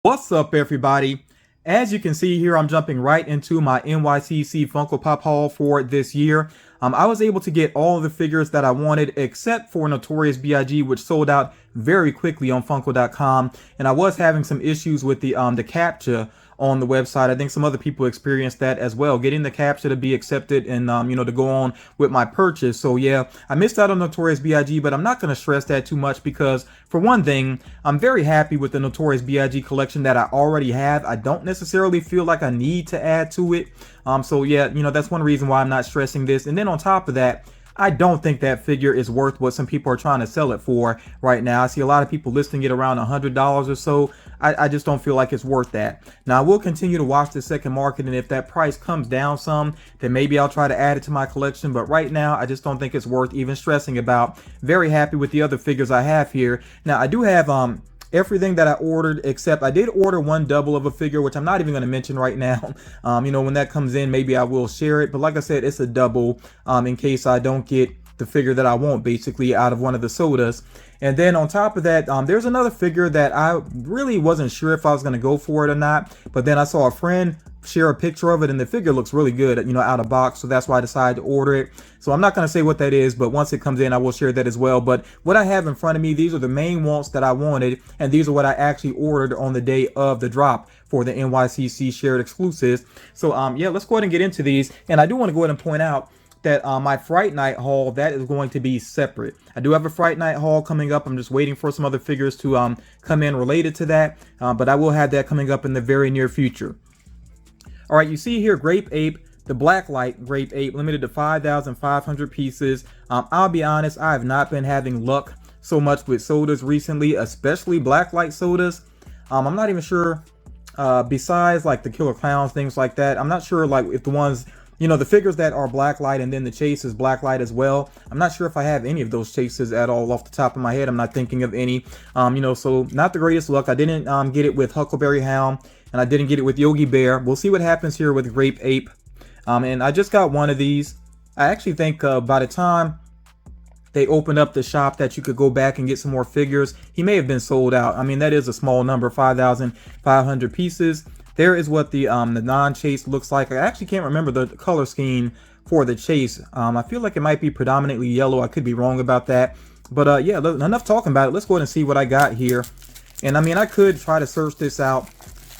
What's up, everybody? As you can see here, I'm jumping right into my NYCC Funko Pop haul for this year. I was able to get all of the figures that I wanted except for Notorious B.I.G., which sold out very quickly on Funko.com, and I was having some issues with the CAPTCHA on the website. I think some other people experienced that as well, getting the CAPTCHA to be accepted and to go on with my purchase. So yeah, I missed out on Notorious B.I.G., but I'm not going to stress that too much because, for one thing, I'm very happy with the Notorious B.I.G. collection that I already have. I don't necessarily feel like I need to add to it. So yeah, that's one reason why I'm not stressing this. And then on top of that, I don't think that figure is worth what some people are trying to sell it for right now. I see a lot of people listing it around $100 or so. I just don't feel like it's worth that. Now, I will continue to watch the second market, and if that price comes down some, then maybe I'll try to add it to my collection. But right now, I just don't think it's worth even stressing about. Very happy with the other figures I have here. Now, I do have everything that I ordered, except I did order one double of a figure, which I'm not even going to mention right now. When that comes in, maybe I will share it. But like I said, it's a double in case I don't get the figure that I want, basically, out of one of the sodas. And then on top of that, there's another figure that I really wasn't sure if I was going to go for it or not. But then I saw a friend share a picture of it, and the figure looks really good, out of box. So that's why I decided to order it. So I'm not going to say what that is, but once it comes in, I will share that as well. But what I have in front of me, these are the main wants that I wanted, and these are what I actually ordered on the day of the drop for the NYCC shared exclusives. So yeah, let's go ahead and get into these. And I do want to go ahead and point out that my Fright Night haul, that is going to be separate. I do have a Fright Night haul coming up. I'm just waiting for some other figures to come in related to that, but I will have that coming up in the very near future. All right, you see here Grape Ape, the Blacklight Grape Ape, limited to 5,500 pieces. I'll be honest, I have not been having luck so much with sodas recently, especially Blacklight sodas. I'm not even sure, besides like the Killer Clowns, things like that, I'm not sure like if the ones, the figures that are Blacklight and then the chase is Blacklight as well. I'm not sure if I have any of those chases at all off the top of my head. I'm not thinking of any. So not the greatest luck. I didn't get it with Huckleberry Hound, and I didn't get it with Yogi Bear. We'll see what happens here with Grape Ape. And I just got one of these. I actually think by the time they opened up the shop that you could go back and get some more figures, he may have been sold out. I mean, that is a small number, 5,500 pieces. There is what the non-chase looks like. I actually can't remember the color scheme for the chase. I feel like it might be predominantly yellow. I could be wrong about that. But yeah, enough talking about it. Let's go ahead and see what I got here. And I mean, I could try to search this out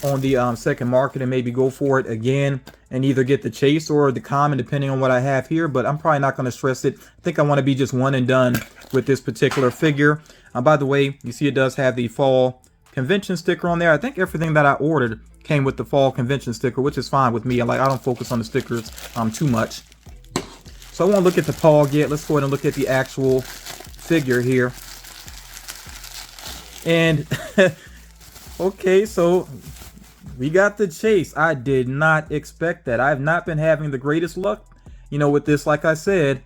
on the second market and maybe go for it again and either get the chase or the common, depending on what I have here. But I'm probably not going to stress it. I think I want to be just one and done with this particular figure. By the way, you see it does have the fall convention sticker on there. I think everything that I ordered came with the fall convention sticker, which is fine with me. I don't focus on the stickers too much. So I won't look at the pog yet. Let's go ahead and look at the actual figure here. And okay, so we got the chase. I did not expect that. I have not been having the greatest luck, with this, like I said.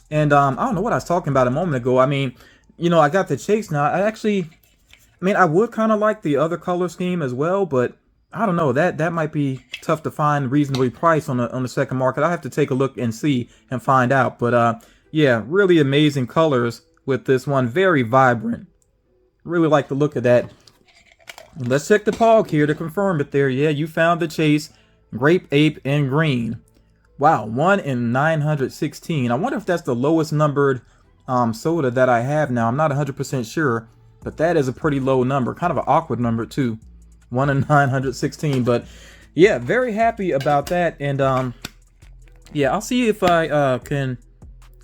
And I don't know what I was talking about a moment ago. I mean, I got the chase now. I would kind of like the other color scheme as well, but I don't know, that might be tough to find reasonably priced on the second market. I'll have to take a look and see and find out. But yeah, really amazing colors with this one. Very vibrant. Really like the look of that. Let's check the pog here to confirm it there. Yeah, you found the chase. Grape Ape in green. Wow, 1 in 916. I wonder if that's the lowest numbered soda that I have now. I'm not 100% sure. But that is a pretty low number, kind of an awkward number too, 1 in 916. But yeah, very happy about that. And yeah, I'll see if I can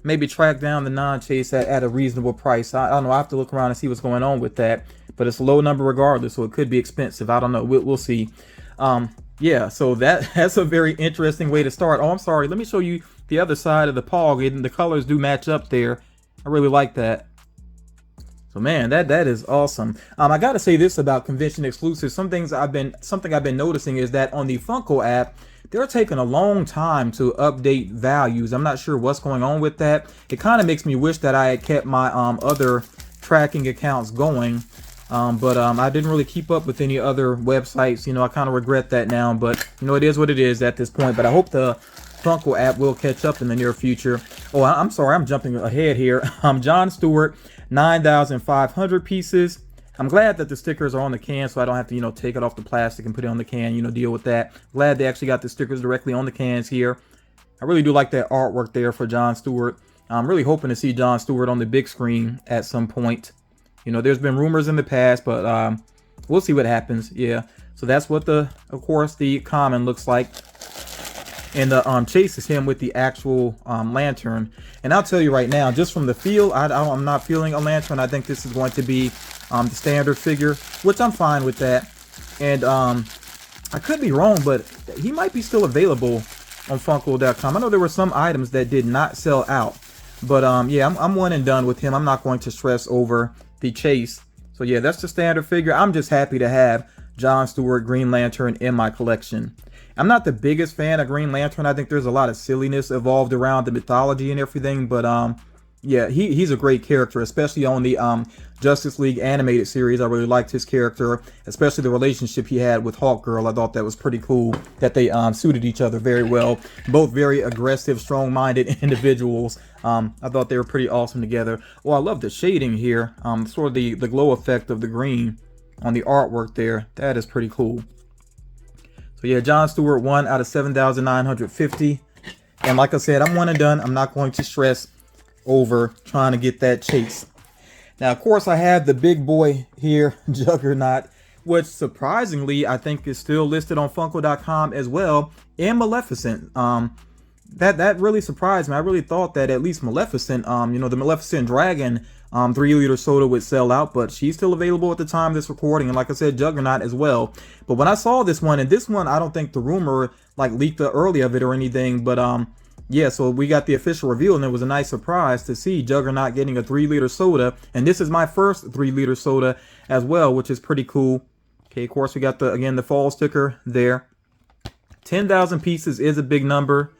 maybe track down the non-chase at a reasonable price. I don't know. I have to look around and see what's going on with that. But it's a low number regardless, so it could be expensive. I don't know. We'll see. Yeah, so that's a very interesting way to start. Oh, I'm sorry. Let me show you the other side of the pog. And the colors do match up there. I really like that. So man, that is awesome. I gotta say this about convention exclusives. Something I've been noticing is that on the Funko app, they're taking a long time to update values. I'm not sure what's going on with that. It kind of makes me wish that I had kept my other tracking accounts going. But I didn't really keep up with any other websites. I kind of regret that now. But it is what it is at this point. But I hope the Funko app will catch up in the near future. Oh, I'm sorry, I'm jumping ahead here. Jon Stewart, 9,500 pieces. I'm glad that the stickers are on the can, so I don't have to, take it off the plastic and put it on the can, deal with that. Glad they actually got the stickers directly on the cans here. I really do like that artwork there for Jon Stewart. I'm really hoping to see Jon Stewart on the big screen at some point. There's been rumors in the past, but we'll see what happens. Yeah, so that's what of course, the common looks like. And the chase is him with the actual lantern. And I'll tell you right now, just from the feel, I'm not feeling a lantern. I think this is going to be the standard figure, which I'm fine with that. And I could be wrong, but he might be still available on Funko.com. I know there were some items that did not sell out. But yeah, I'm one and done with him. I'm not going to stress over the chase. So yeah, that's the standard figure. I'm just happy to have Jon Stewart Green Lantern in my collection. I'm not the biggest fan of Green Lantern. I think there's a lot of silliness evolved around the mythology and everything, but yeah, he's a great character, especially on the Justice League animated series. I really liked his character, especially the relationship he had with Hawkgirl. I thought that was pretty cool that they suited each other very well. Both very aggressive, strong-minded individuals. I thought they were pretty awesome together. Well, I love the shading here, sort of the glow effect of the green on the artwork there. That is pretty cool. So yeah, Jon Stewart, 1 out of 7,950. And like I said, I'm one and done. I'm not going to stress over trying to get that chase. Now, of course, I have the big boy here, Juggernaut, which surprisingly, I think is still listed on Funko.com as well, and Maleficent. That really surprised me. I really thought that at least Maleficent, the Maleficent Dragon 3-liter soda would sell out, but she's still available at the time of this recording, and like I said, Juggernaut as well. But when I saw this one, and this one, I don't think the rumor like leaked the early of it or anything, but yeah, so we got the official reveal, and it was a nice surprise to see Juggernaut getting a 3-liter soda, and this is my first 3-liter soda as well, which is pretty cool. Okay, of course, we got the fall sticker there. 10,000 pieces is a big number.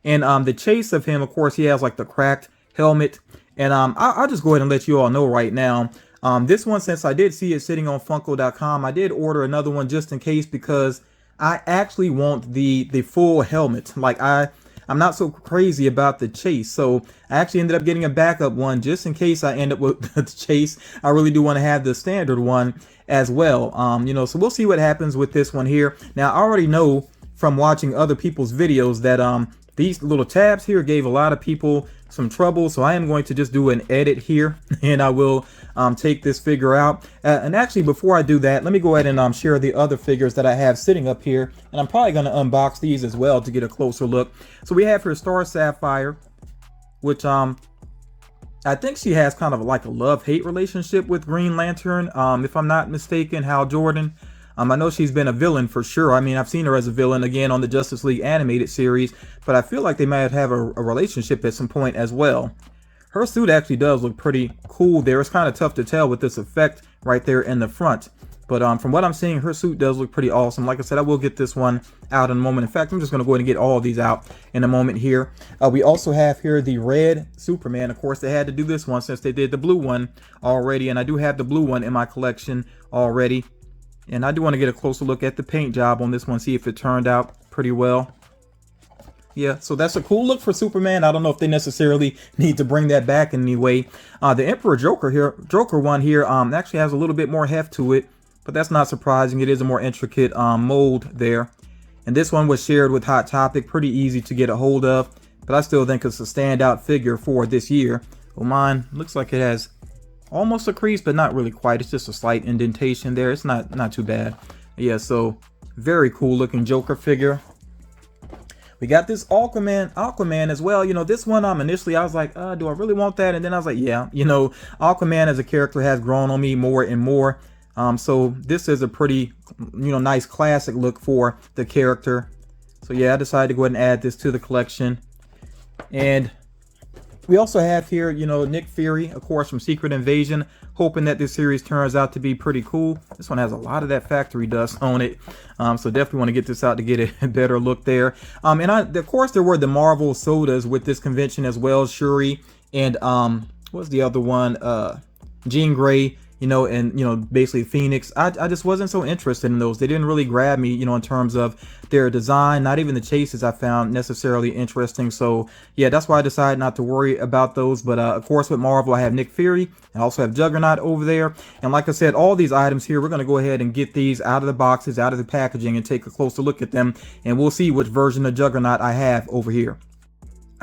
And the chase of him, of course, he has like the cracked helmet. And I'll just go ahead and let you all know right now. This one, since I did see it sitting on Funko.com, I did order another one just in case, because I actually want the full helmet. Like I'm not so crazy about the chase. So I actually ended up getting a backup one just in case I end up with the chase. I really do want to have the standard one as well. So we'll see what happens with this one here. Now, I already know from watching other people's videos that these little tabs here gave a lot of people some trouble, so I am going to just do an edit here, and I will take this figure out. And actually, before I do that, let me go ahead and share the other figures that I have sitting up here, and I'm probably going to unbox these as well to get a closer look. So we have here Star Sapphire, which I think she has kind of like a love-hate relationship with Green Lantern, if I'm not mistaken, Hal Jordan. I know she's been a villain for sure. I mean, I've seen her as a villain again on the Justice League animated series, but I feel like they might have a relationship at some point as well. Her suit actually does look pretty cool there. It's kind of tough to tell with this effect right there in the front. But from what I'm seeing, her suit does look pretty awesome. Like I said, I will get this one out in a moment. In fact, I'm just going to go ahead and get all of these out in a moment here. We also have here the red Superman. Of course, they had to do this one since they did the blue one already, and I do have the blue one in my collection already. And I do want to get a closer look at the paint job on this one, see if it turned out pretty well. Yeah, so that's a cool look for Superman. I don't know if they necessarily need to bring that back in any way. The Emperor Joker one here actually has a little bit more heft to it, but that's not surprising. It is a more intricate mold there. And this one was shared with Hot Topic, pretty easy to get a hold of, but I still think it's a standout figure for this year. Well, mine looks like it has almost a crease, but not really quite. It's just a slight indentation there. It's not too bad. Yeah, so very cool looking Joker figure. We got this Aquaman as well. This one initially I was like, do I really want that? And then I was like, yeah, Aquaman as a character has grown on me more and more. So this is a pretty nice classic look for the character. So yeah, I decided to go ahead and add this to the collection. And we also have here, Nick Fury, of course, from Secret Invasion, hoping that this series turns out to be pretty cool. This one has a lot of that factory dust on it, so definitely want to get this out to get a better look there. And of course, there were the Marvel sodas with this convention as well, Shuri, and what's the other one? Jean Grey, and basically Phoenix. I just wasn't so interested in those. They didn't really grab me, in terms of their design. Not even the chases I found necessarily interesting. So yeah, that's why I decided not to worry about those. But of course, with Marvel, I have Nick Fury. I also have Juggernaut over there. And like I said, all these items here, we're going to go ahead and get these out of the boxes, out of the packaging, and take a closer look at them. And we'll see which version of Juggernaut I have over here.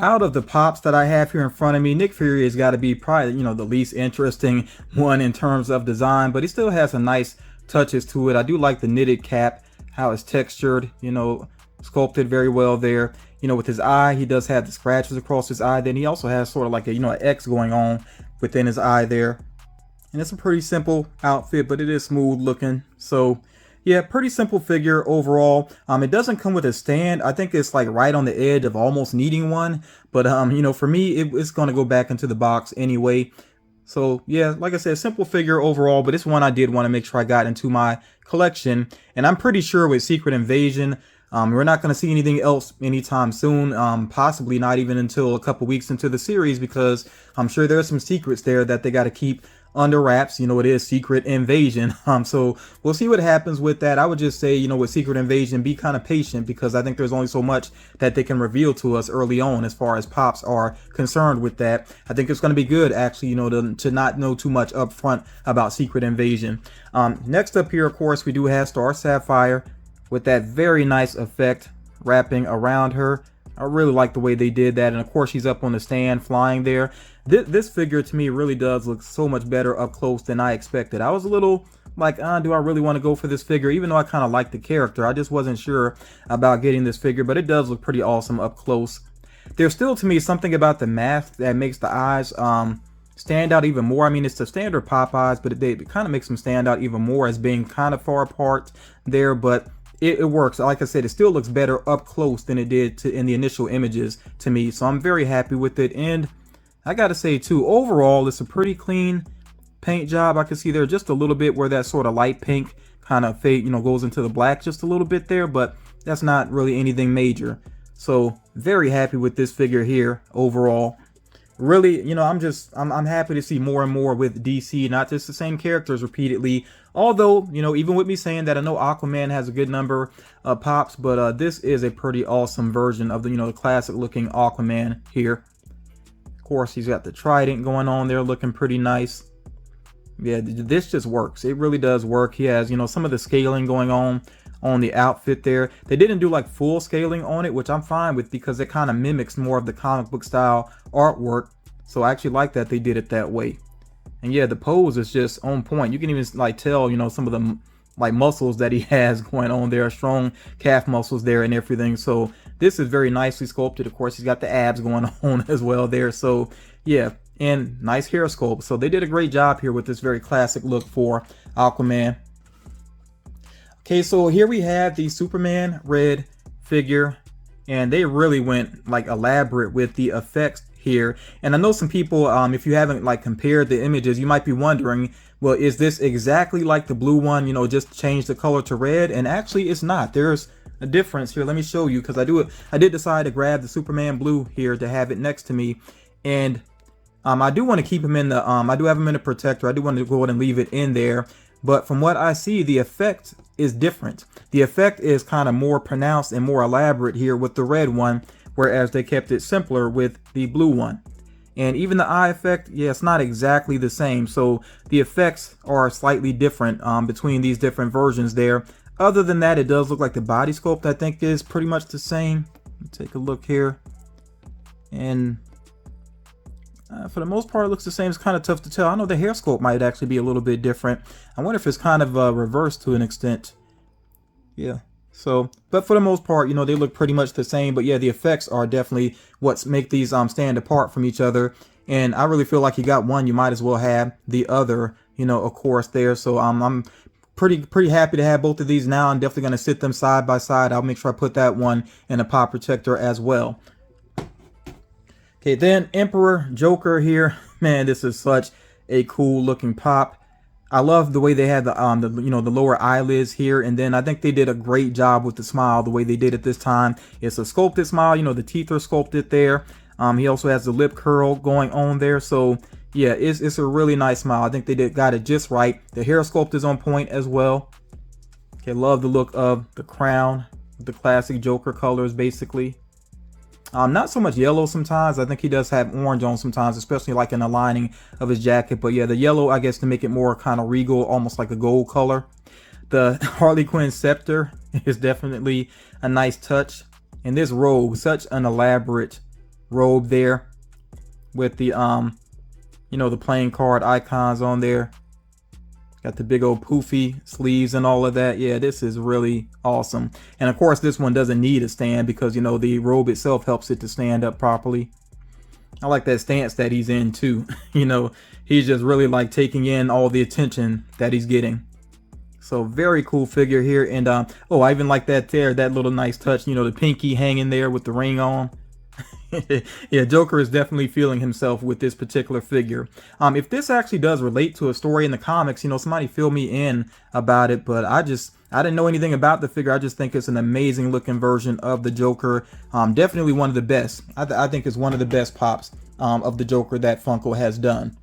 Out of the pops that I have here in front of me, Nick Fury has got to be probably, the least interesting one in terms of design, but he still has some nice touches to it. I do like the knitted cap, how it's textured, sculpted very well there. With his eye, he does have the scratches across his eye. Then he also has sort of like a, an X going on within his eye there. And it's a pretty simple outfit, but it is smooth looking. So yeah, pretty simple figure overall. It doesn't come with a stand. I think it's like right on the edge of almost needing one. But, for me, it's going to go back into the box anyway. So yeah, like I said, simple figure overall, but it's one I did want to make sure I got into my collection. And I'm pretty sure with Secret Invasion, we're not going to see anything else anytime soon, possibly not even until a couple weeks into the series, because I'm sure there's some secrets there that they got to keep under wraps. It is Secret Invasion. So we'll see what happens with that. I would just say, with Secret Invasion, be kind of patient, because I think there's only so much that they can reveal to us early on as far as pops are concerned with that. I think it's going to be good, actually, to not know too much up front about Secret Invasion. Next up here, of course, we do have Star Sapphire with that very nice effect wrapping around her. I really like the way they did that. And of course, she's up on the stand flying there. This figure to me really does look so much better up close than I expected. I was a little like, do I really want to go for this figure? Even though I kind of like the character, I just wasn't sure about getting this figure, but it does look pretty awesome up close. There's still, to me, something about the mask that makes the eyes stand out even more. I mean, it's the standard pop eyes, but it kind of makes them stand out even more as being kind of far apart there, but it works. Like I said, it still looks better up close than it did in the initial images to me. So I'm very happy with it. And I got to say too, overall, it's a pretty clean paint job. I can see there just a little bit where that sort of light pink kind of fade, goes into the black just a little bit there, but that's not really anything major. So very happy with this figure here overall. Really, I'm happy to see more and more with DC, not just the same characters repeatedly. Although, even with me saying that, I know Aquaman has a good number of pops, but this is a pretty awesome version of the classic looking Aquaman here. Of course, he's got the trident going on there, looking pretty nice. Yeah, this just works. It really does work. He has, some of the scaling going on the outfit there. They didn't do like full scaling on it, which I'm fine with, because it kind of mimics more of the comic book style artwork. So I actually like that they did it that way. And yeah, the pose is just on point. You can even like tell, some of the like muscles that he has going on there, strong calf muscles there and everything. So this is very nicely sculpted. Of course, he's got the abs going on as well there. So yeah, and nice hair sculpt. So they did a great job here with this very classic look for Aquaman. Okay, so here we have the Superman red figure, and they really went like elaborate with the effects here. And I know some people, if you haven't like compared the images, you might be wondering, well, is this exactly like the blue one, just change the color to red? And actually it's not. There's a difference here. Let me show you, because I did decide to grab the Superman blue here to have it next to me. And I do want to keep him in the I do have him in the protector. I do want to go ahead and leave it in there, but from what I see, the effect is different. The effect is kind of more pronounced and more elaborate here with the red one, whereas they kept it simpler with the blue one. And even the eye effect, yeah, it's not exactly the same. So the effects are slightly different between these different versions there. Other than that, it does look like the body sculpt, I think, is pretty much the same. Take a look here. And for the most part, it looks the same. It's kind of tough to tell. I know the hair sculpt might actually be a little bit different. I wonder if it's kind of reversed to an extent. Yeah. So, but for the most part, they look pretty much the same. But yeah, the effects are definitely what's make these stand apart from each other. And I really feel like you got one, you might as well have the other, of course, there. So I'm pretty happy to have both of these now. I'm definitely going to sit them side by side. I'll make sure I put that one in a pop protector as well. Okay, then Emperor Joker here. Man, this is such a cool looking pop. I love the way they had the lower eyelids here, and then I think they did a great job with the smile the way they did it this time. It's a sculpted smile, the teeth are sculpted there. He also has the lip curl going on there, so yeah, it's a really nice smile. I think they got it just right. The hair sculpt is on point as well. Okay, love the look of the crown, the classic Joker colors basically. Not so much yellow sometimes. I think he does have orange on sometimes, especially like in the lining of his jacket. But yeah, the yellow, I guess, to make it more kind of regal, almost like a gold color. The Harley Quinn Scepter is definitely a nice touch. And this robe, such an elaborate robe there with the the playing card icons on there. Got the big old poofy sleeves and all of that. Yeah, this is really awesome. And of course, this one doesn't need a stand because, the robe itself helps it to stand up properly. I like that stance that he's in too. He's just really like taking in all the attention that he's getting. So very cool figure here. And oh, I even like that there, that little nice touch, the pinky hanging there with the ring on. Yeah, Joker is definitely feeling himself with this particular figure. If this actually does relate to a story in the comics, somebody fill me in about it, but I didn't know anything about the figure. I just think it's an amazing looking version of the Joker. Definitely one of the best. I think it's one of the best pops of the Joker that Funko has done.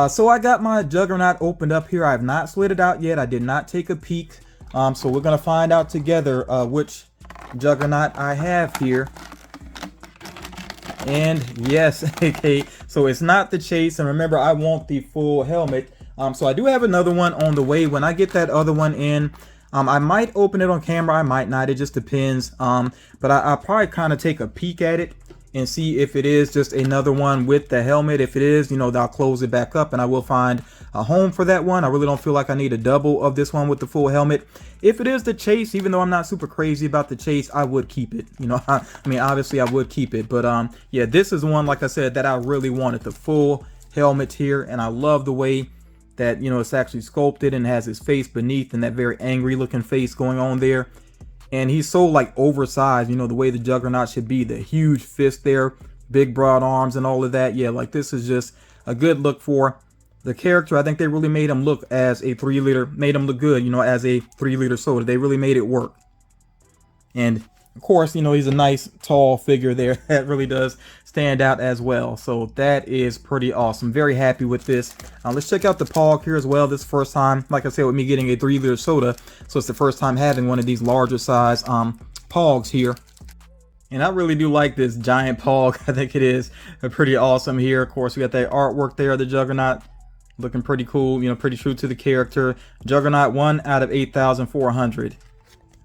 So I got my Juggernaut opened up here. I have not slid it out yet. I did not take a peek. So we're gonna find out together which Juggernaut I have here. And yes, okay, so it's not the chase, and remember, I want the full helmet. So I do have another one on the way. When I get that other one in, I might open it on camera, I might not, it just depends. But I'll probably kind of take a peek at it and see if it is just another one with the helmet. If it is, I'll close it back up and I will find a home for that one. I really don't feel like I need a double of this one with the full helmet. If it is the chase, even though I'm not super crazy about the chase, I would keep it. I mean, obviously I would keep it, but yeah, this is one, like I said, that I really wanted, the full helmet here. And I love the way that, it's actually sculpted and has his face beneath and that very angry looking face going on there. And he's so like oversized, the way the Juggernaut should be, the huge fist there, big broad arms and all of that. Yeah, like this is just a good look for the character. I think they really made him look as a 3-liter, made him look good, as a 3-liter soda. They really made it work. And of course, he's a nice tall figure there that really does stand out as well. So that is pretty awesome. Very happy with this. Let's check out the Pog here as well. This first time, like I said, with me getting a 3-liter soda. So it's the first time having one of these larger size Pogs here. And I really do like this giant Pog. I think it is pretty awesome here. Of course, we got that artwork there, the Juggernaut. Looking pretty cool, pretty true to the character. Juggernaut 1 out of 8,400.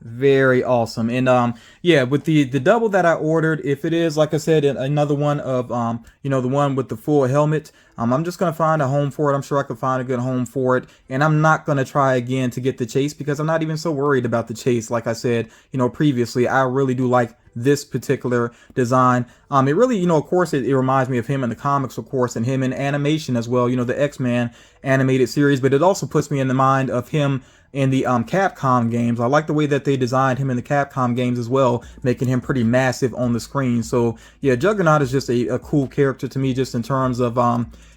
Very awesome. And yeah, with the double that I ordered, if it is, like I said, another one of the one with the full helmet, I'm just gonna find a home for it. I'm sure I could find a good home for it, and I'm not gonna try again to get the chase because I'm not even so worried about the chase. Like I said, previously, I really do like this particular design. It really, of course, it reminds me of him in the comics, of course, and him in animation as well, the X-Men animated series, but it also puts me in the mind of him in the Capcom games. I like the way that they designed him in the Capcom games as well, making him pretty massive on the screen. So yeah, Juggernaut is just a cool character to me, just in terms of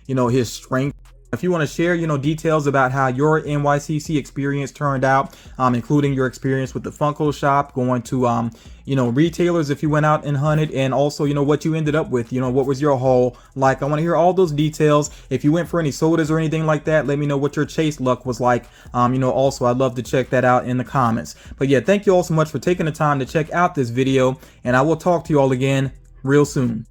his strength. If you want to share, details about how your NYCC experience turned out, including your experience with the Funko shop, going to, retailers if you went out and hunted, and also, what you ended up with, what was your haul like? I want to hear all those details. If you went for any sodas or anything like that, let me know what your chase luck was like. Also, I'd love to check that out in the comments. But yeah, thank you all so much for taking the time to check out this video, and I will talk to you all again real soon.